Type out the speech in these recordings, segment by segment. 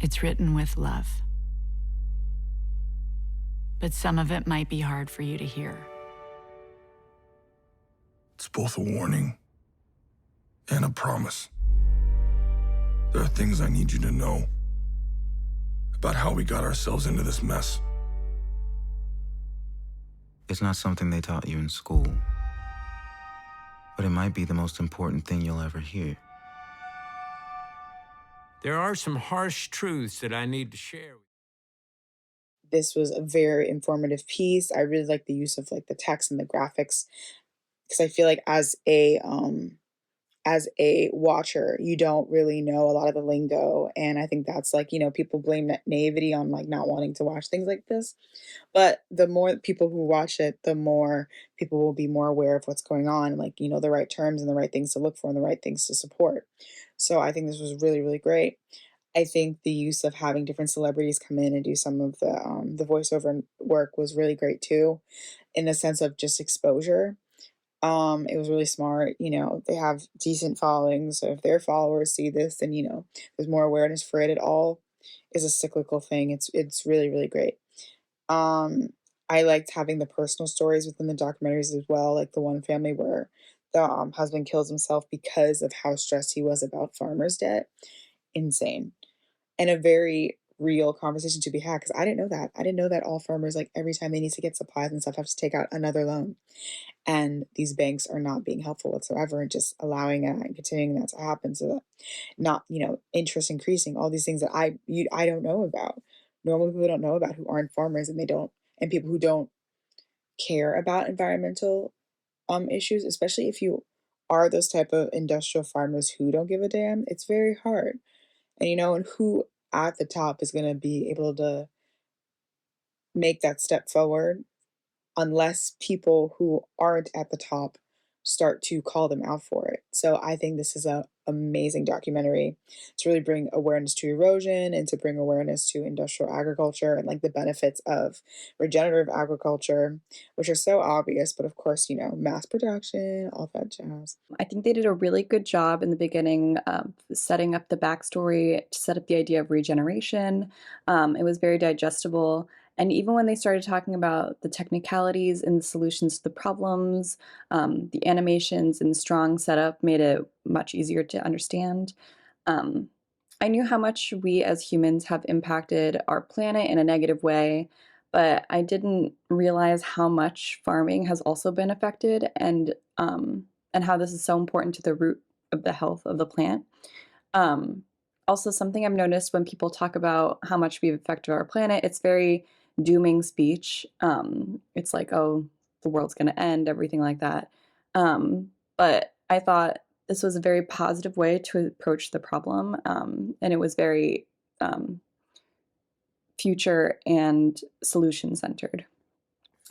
It's written with love. But some of it might be hard for you to hear. It's both a warning and a promise. There are things I need you to know about how we got ourselves into this mess. It's not something they taught you in school, but it might be the most important thing you'll ever hear. There are some harsh truths that I need to share. This was a very informative piece. I really like the use of like the text and the graphics because I feel like as a watcher, you don't really know a lot of the lingo, and I think that's like, people blame naivety on like not wanting to watch things like this. But the more people who watch it, the more people will be more aware of what's going on, like, the right terms and the right things to look for and the right things to support. So I think this was really, really great. I think the use of having different celebrities come in and do some of the voiceover work was really great too, in the sense of just exposure. It was really smart. They have decent followings, so if their followers see this, then there's more awareness for it. It all is a cyclical thing. It's really, really great. Um, I liked having the personal stories within the documentaries as well, like the one family where the husband kills himself because of how stressed he was about farmer's debt. Insane. And a very real conversation to be had, because I didn't know that. I didn't know that all farmers, like every time they need to get supplies and stuff, have to take out another loan. And these banks are not being helpful whatsoever and just allowing that and continuing that to happen, so that not, interest increasing, all these things that I don't know about. Normal people don't know about, who aren't farmers, and they don't, and people who don't care about environmental issues, especially if you are those type of industrial farmers who don't give a damn. It's very hard. And who at the top is going to be able to make that step forward unless people who aren't at the top start to call them out for it. So I think this is a amazing documentary to really bring awareness to erosion and to bring awareness to industrial agriculture and like the benefits of regenerative agriculture, which are so obvious, but of course, mass production, all that jazz. I think they did a really good job in the beginning of setting up the backstory to set up the idea of regeneration. It was very digestible. And even when they started talking about the technicalities and the solutions to the problems, the animations and strong setup made it much easier to understand. I knew how much we as humans have impacted our planet in a negative way, but I didn't realize how much farming has also been affected, and how this is so important to the root of the health of the plant. Also, something I've noticed when people talk about how much we've affected our planet, it's very dooming speech. It's like, oh, the world's going to end, everything like that. But I thought this was a very positive way to approach the problem, and it was very future and solution centered.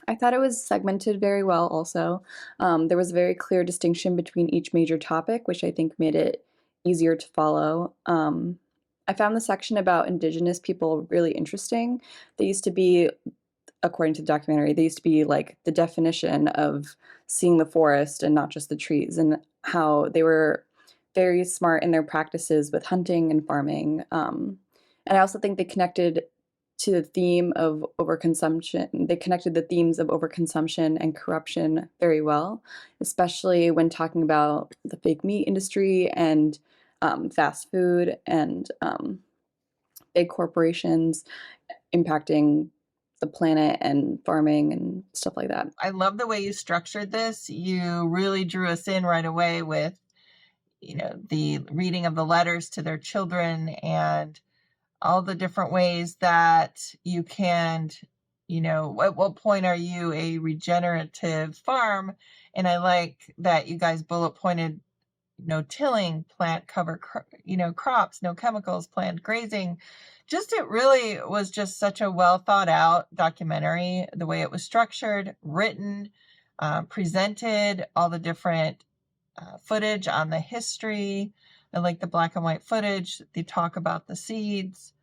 I thought it was segmented very well also. There was a very clear distinction between each major topic, which I think made it easier to follow. I found the section about Indigenous people really interesting. They used to be, according to the documentary, they used to be like the definition of seeing the forest and not just the trees, and how they were very smart in their practices with hunting and farming. And I also think they connected to the theme of overconsumption. They connected the themes of overconsumption and corruption very well, especially when talking about the fake meat industry and fast food and big corporations impacting the planet and farming and stuff like that. I love the way you structured this. You really drew us in right away with, the reading of the letters to their children and all the different ways that you can, at what point are you a regenerative farm? And I like that you guys bullet pointed, no tilling, plant cover, crops, no chemicals, plant grazing. It really was just such a well thought out documentary, the way it was structured, written, presented, all the different footage on the history. I like the black and white footage. They talk about the seeds,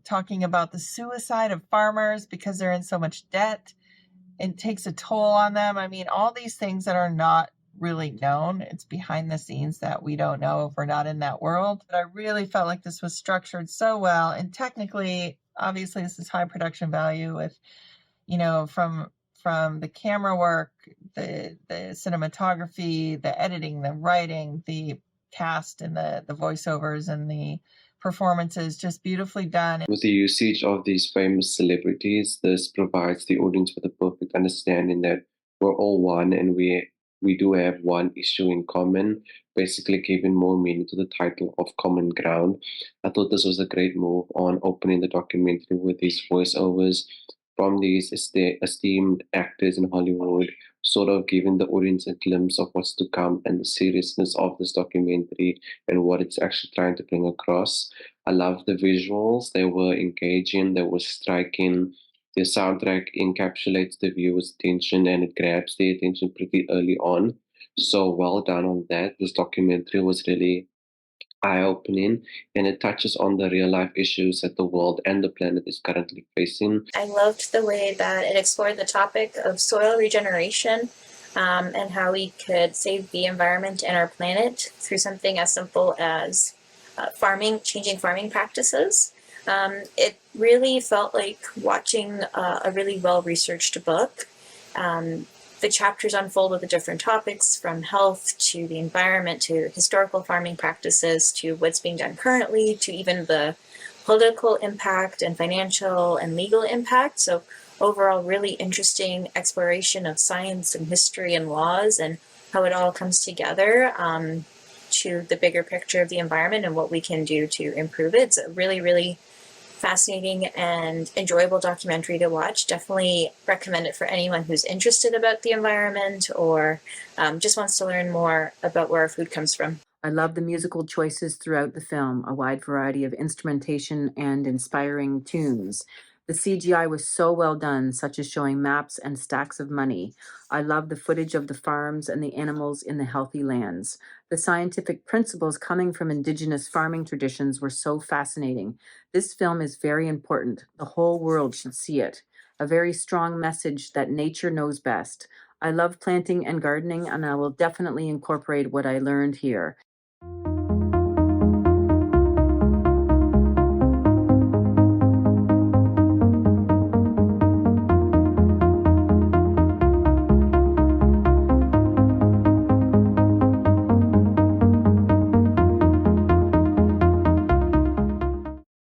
talking about the suicide of farmers because they're in so much debt. It takes a toll on them. I mean, all these things that are not really known. It's behind the scenes that we don't know if we're not in that world. But I really felt like this was structured so well. And technically, obviously, this is high production value with, from the camera work, the cinematography, the editing, the writing, the cast and the voiceovers and the performances, just beautifully done. With the usage of these famous celebrities, this provides the audience with a perfect understanding that we're all one and we do have one issue in common, basically giving more meaning to the title of Common Ground. I thought this was a great move on opening the documentary with these voiceovers from these esteemed actors in Hollywood, sort of giving the audience a glimpse of what's to come and the seriousness of this documentary and what it's actually trying to bring across. I love the visuals. They were engaging, they were striking. The soundtrack encapsulates the viewer's attention and it grabs their attention pretty early on. So well done on that. This documentary was really eye-opening and it touches on the real-life issues that the world and the planet is currently facing. I loved the way that it explored the topic of soil regeneration and how we could save the environment and our planet through something as simple as changing farming practices. It really felt like watching a really well-researched book. The chapters unfold with the different topics, from health to the environment to historical farming practices to what's being done currently to even the political impact and financial and legal impact. So overall, really interesting exploration of science and history and laws and how it all comes together to the bigger picture of the environment and what we can do to improve it. It's a really, really fascinating and enjoyable documentary to watch. Definitely recommend it for anyone who's interested about the environment or just wants to learn more about where our food comes from. I love the musical choices throughout the film, a wide variety of instrumentation and inspiring tunes. The CGI was so well done, such as showing maps and stacks of money. I love the footage of the farms and the animals in the healthy lands. The scientific principles coming from indigenous farming traditions were so fascinating. This film is very important. The whole world should see it. A very strong message that nature knows best. I love planting and gardening, and I will definitely incorporate what I learned here.